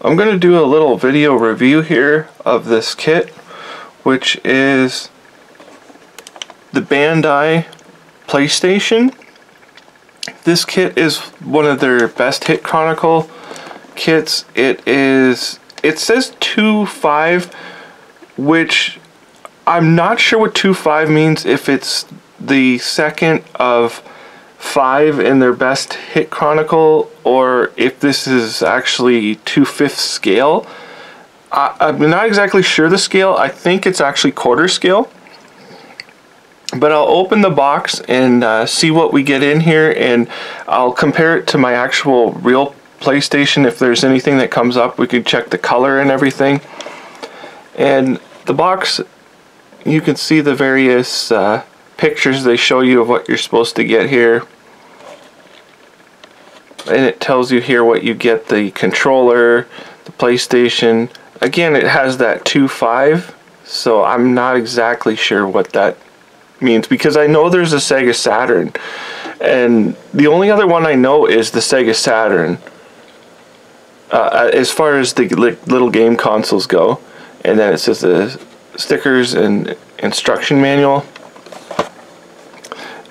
I'm going to do a little video review here of this kit, which is the Bandai PlayStation. This kit is one of their best Hit Chronicle kits. It says 2.5, which I'm not sure what 2.5 means, if it's the second of 5 in their best Hit Chronicle, or if this is actually 2/5 scale. I'm not exactly sure the scale. I think it's actually quarter scale. But I'll open the box and see what we get in here, and I'll compare it to my actual real PlayStation. If there's anything that comes up, we could check the color and everything. And the box, you can see the various pictures they show you of what you're supposed to get here. And it tells you here what you get: the controller, the PlayStation. Again, it has that 2.5, so I'm not exactly sure what that means, because I know there's a Sega Saturn, and the only other one I know is the Sega Saturn as far as the little game consoles go. And then it says the stickers and instruction manual,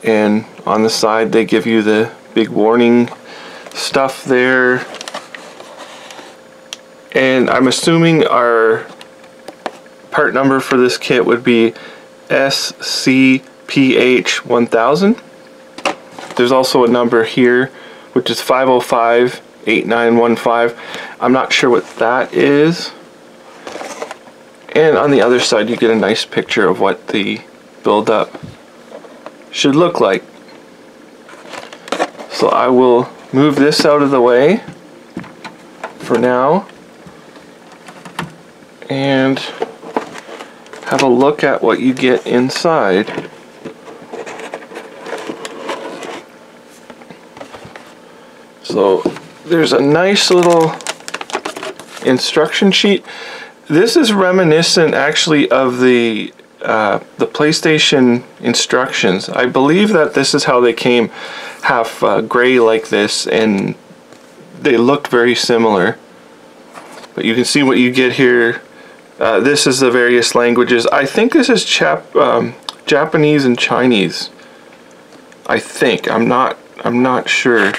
and on the side they give you the big warning stuff there. And I'm assuming our part number for this kit would be SCPH1000. There's also a number here, which is 505-8915. I'm not sure what that is. And on the other side you get a nice picture of what the build-up should look like. So I will move this out of the way for now and have a look at what you get inside. So there's a nice little instruction sheet. This is reminiscent actually of the PlayStation instructions. I believe that this is how they came, half gray like this, and they looked very similar. But you can see what you get here. This is the various languages. I think this is Japanese and Chinese. I think. I'm not sure.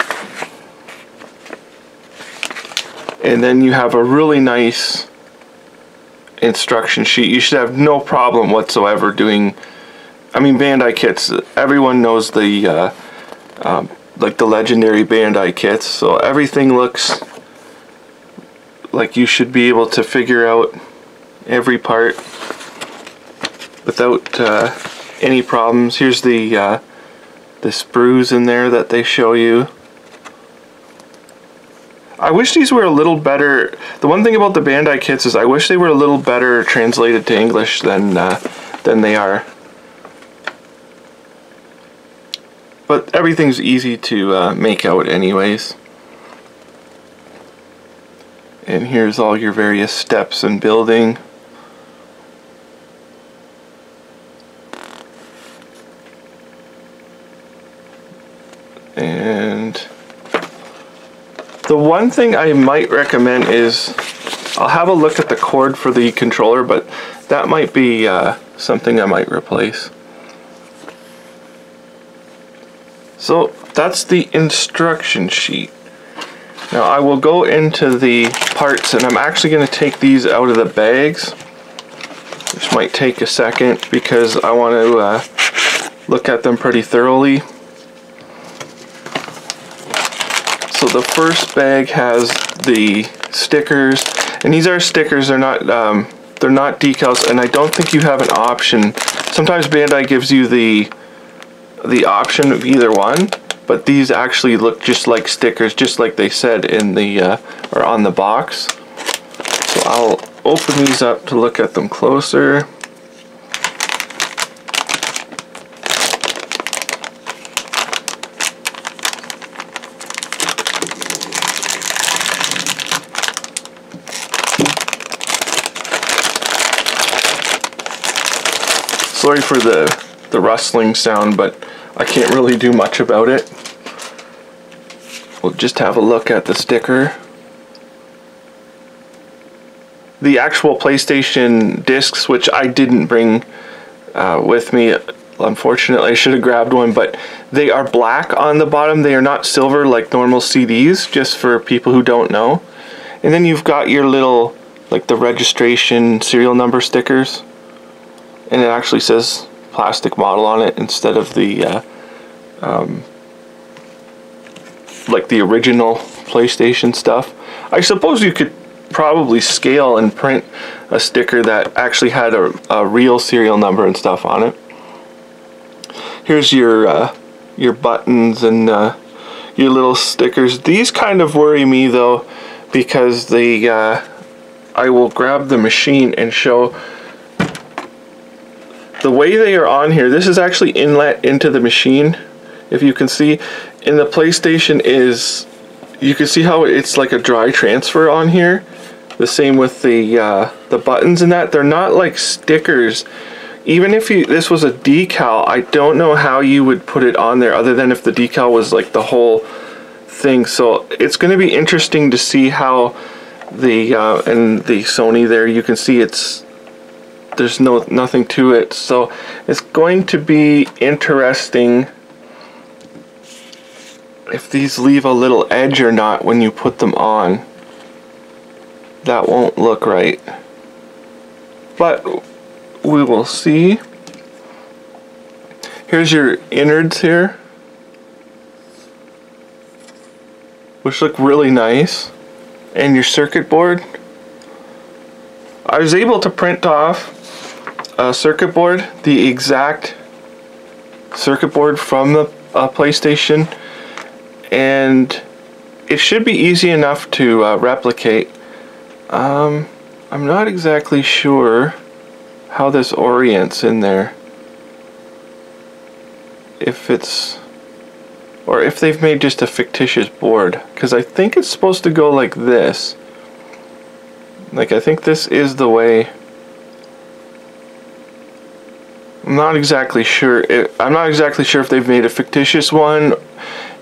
And then you have a really nice instruction sheet. You should have no problem whatsoever doing, I mean, Bandai kits. Everyone knows the like the legendary Bandai kits, so everything looks like you should be able to figure out every part without any problems. Here's the sprues in there that they show you. I wish these were a little better. The one thing about the Bandai kits is I wish they were a little better translated to English than they are. But everything's easy to make out anyways. And here's all your various steps in building. And the one thing I might recommend is, I'll have a look at the cord for the controller, but that might be something I might replace. So that's the instruction sheet. Now I will go into the parts, and I'm actually going to take these out of the bags, which might take a second because I want to look at them pretty thoroughly. So the first bag has the stickers, and these are stickers. They're not decals, and I don't think you have an option. Sometimes Bandai gives you the option of either one, but these actually look just like stickers, just like they said in the or on the box. So I'll open these up to look at them closer. Sorry for the rustling sound, but I can't really do much about it. We'll just have a look at the sticker. the actual PlayStation discs, which I didn't bring with me. Unfortunately, I should have grabbed one, but they are black on the bottom. They are not silver like normal CDs, just for people who don't know. And then you've got your little, like the registration serial number stickers. And it actually says plastic model on it instead of the, like the original PlayStation stuff. I suppose you could probably scale and print a sticker that actually had a real serial number and stuff on it. Here's your buttons and your little stickers. These kind of worry me though, because they I will grab the machine and show the way they are on here. This is actually inlet into the machine. If you can see, in the PlayStation is, you can see how it's like a dry transfer on here. The same with the buttons and that. They're not like stickers. Even if this was a decal, I don't know how you would put it on there other than if the decal was like the whole thing. So it's going to be interesting to see how the and the Sony there, you can see there's nothing to it. So it's going to be interesting if these leave a little edge or not when you put them on. That won't look right, but we will see. Here's your innards here, which look really nice, and your circuit board. I was able to print off a circuit board, the exact circuit board from the PlayStation, and it should be easy enough to replicate. I'm not exactly sure how this orients in there, if it's, or if they've made just a fictitious board, because I think it's supposed to go like this. Like, I think this is the way. I'm not exactly sure. I'm not exactly sure if they've made a fictitious one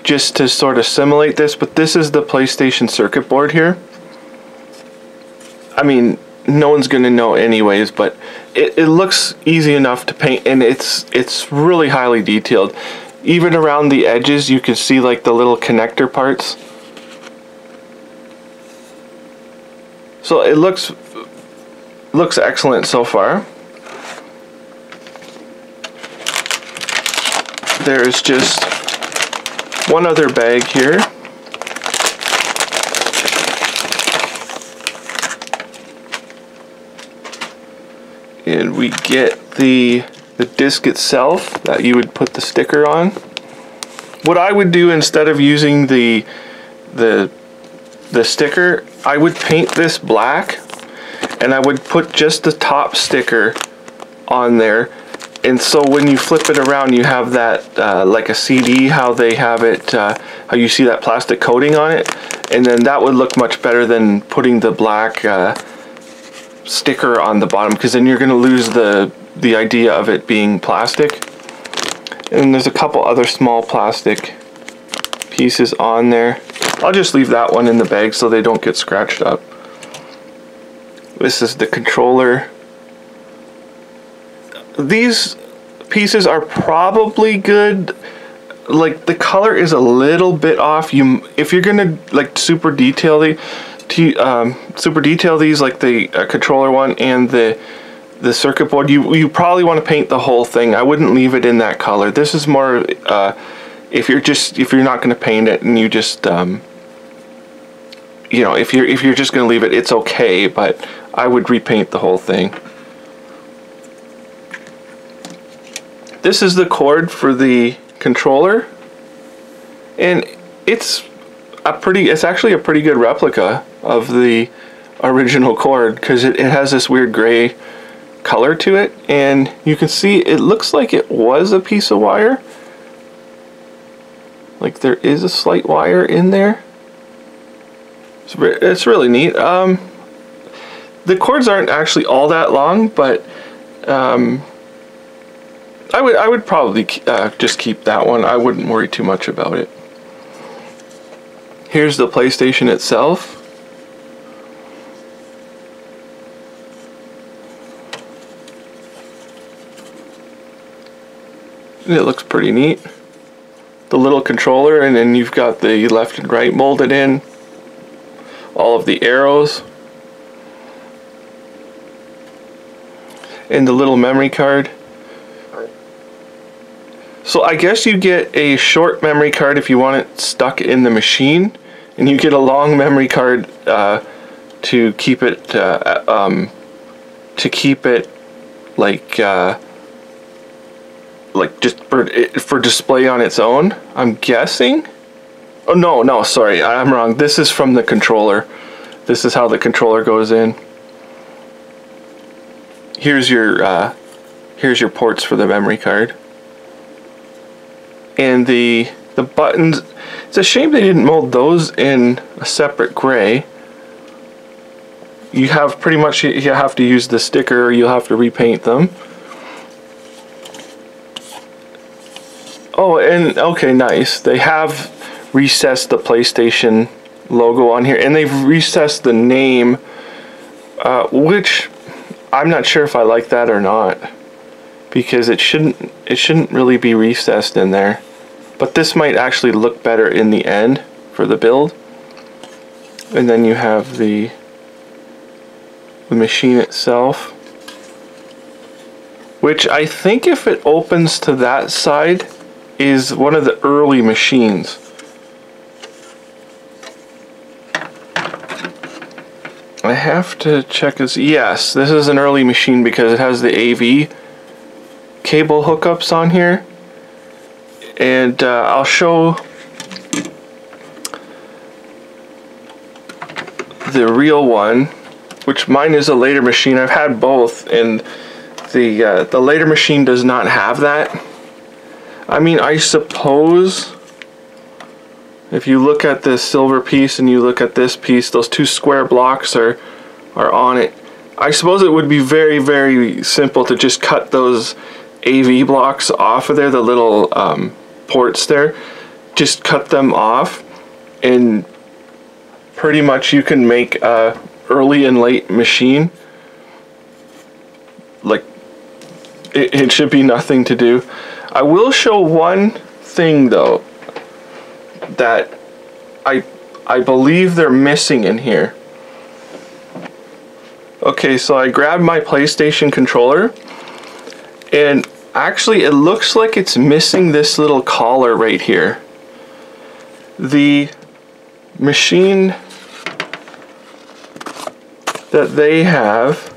just to sort of simulate this, but this is the PlayStation circuit board here. I mean, no one's gonna know anyways, but it looks easy enough to paint, and it's really highly detailed. Even around the edges you can see like the little connector parts. So it looks excellent so far. There's just one other bag here. And we get the disc itself that you would put the sticker on. What I would do instead of using the sticker, I would paint this black, and I would put just the top sticker on there. And so when you flip it around, you have that like a CD, how they have it, how you see that plastic coating on it, and then that would look much better than putting the black sticker on the bottom, because then you're going to lose the idea of it being plastic. And there's a couple other small plastic pieces on there. I'll just leave that one in the bag so they don't get scratched up. This is the controller. These pieces are probably good. Like, the color is a little bit off. If you're gonna like super detail these, like the controller one and the circuit board, you probably want to paint the whole thing. I wouldn't leave it in that color. This is more if you're not going to paint it, and you just you know, if you're just going to leave it, it's okay, but I would repaint the whole thing. This is the cord for the controller, and it's actually a pretty good replica of the original cord, because it has this weird gray color to it, and you can see it looks like it was a piece of wire. Like, there is a slight wire in there. It's really neat. The cords aren't actually all that long, but I would probably just keep that one. I wouldn't worry too much about it. Here's the PlayStation itself. It looks pretty neat. The little controller, and then you've got the left and right molded in. All of the arrows. And the little memory card. So I guess you get a short memory card if you want it stuck in the machine, and you get a long memory card to keep it like just for display on its own, I'm guessing. Oh no, sorry, I'm wrong. This is from the controller. This is how the controller goes in. Here's your ports for the memory card. And the buttons, it's a shame they didn't mold those in a separate gray. You have pretty much, you have to use the sticker, or you'll have to repaint them. Oh, and okay, nice. They have recessed the PlayStation logo on here, and they've recessed the name, which I'm not sure if I like that or not, because it shouldn't really be recessed in there. But this might actually look better in the end for the build. And then you have the machine itself, which I think if it opens to that side is one of the early machines. I have to check this. Yes, this is an early machine because it has the AV cable hookups on here. And I'll show the real one, which mine is a later machine. I've had both, and the later machine does not have that. I mean, I suppose if you look at this silver piece and you look at this piece, those two square blocks are on it. I suppose it would be very, very simple to just cut those AV blocks off of there, the little ports there. Just cut them off, and pretty much you can make a early and late machine. Like, it should be nothing to do. I will show one thing though that I believe they're missing in here. Okay, so I grabbed my PlayStation controller, and actually it looks like it's missing this little collar right here. The machine that they have,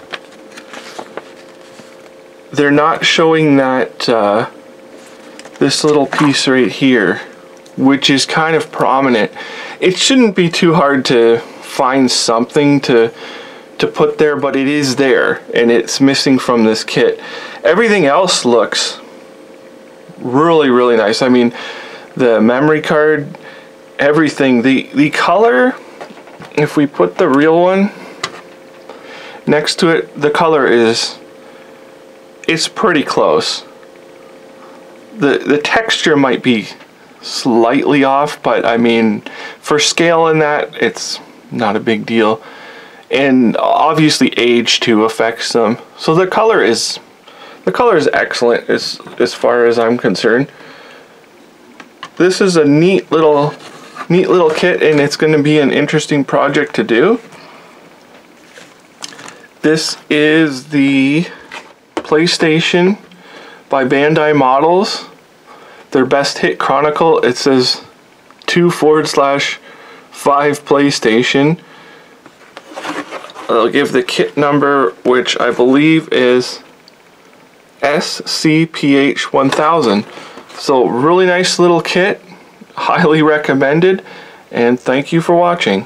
they're not showing that this little piece right here, which is kind of prominent. It shouldn't be too hard to find something to put there, but it is there, and it's missing from this kit. Everything else looks really, really nice. I mean, the memory card, everything. The color, if we put the real one next to it, the color it's pretty close. The texture might be slightly off, but I mean, for scale in that, it's not a big deal. And obviously age too affects them. So the color is excellent as far as I'm concerned. This is a neat little kit, and it's going to be an interesting project to do. This is the PlayStation by Bandai Models. Their best hit chronicle. It says 2/5 PlayStation. I'll give the kit number, which I believe is SCPH1000. So really nice little kit, highly recommended, and thank you for watching.